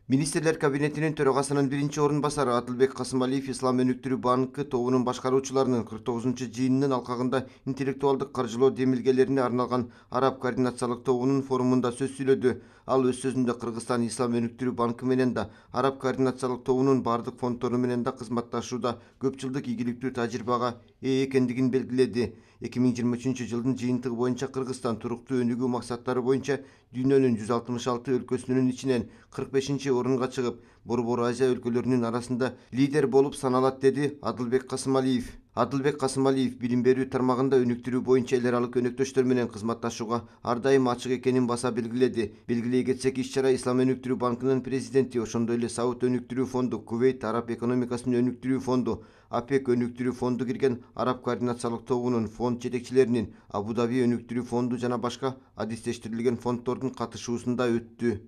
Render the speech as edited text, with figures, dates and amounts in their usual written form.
Министрлер кабинетинин төрагасынын биринчи орун басары Адылбек Касымалиев Ислам өнүктүрүү банкы тобунун башкаруучуларынын 49 жыйынынын алкагында интеллектуалдык каржылоо демилгелерине арналган араб координациялык тобунун форумунда сөз сүйлөдү. Ал өз сөзүндө Кыргызстан Ислам өнүктүрүү банкы менен да араб координациялык тобунун бардык фонддору менен да кызматташууда көп жылдык ийгиликтүү тажрыйбага ээ экендигин белгиледи. 2023 жылдын жыйынтыгы боюнча Кыргызстан туруктуу өнүгүү максаттары боюнча дүйнөнүн 166 өлкөсүнүн ичинен 45 орунга чыгып, Борбор Азия өлкөлөрүнүн арасында лидер болуп саналат, деди Адылбек Касымалиев. Адылбек Касымалиев билим берүү тармагында өнүктүрүү боюнча эл аралык өнөктөштөр менен кызматташууга ар дайым ачык экенин баса белгиледи. Белгилей кетсек, иш-чара Ислам өнүктүрүү банкынын президенти, ошондой эле Сауд өнүктүрүү фонду, Кувейт араб экономикасын өнүктүрүү фонду, АПЕК өнүктүрүү фонду кирген араб координациялык тобунун фонд жетекчилеринин, Абу Даби өнүктүрүү фонду жана башка адистештирилген фонддордун катышуусунда өттү.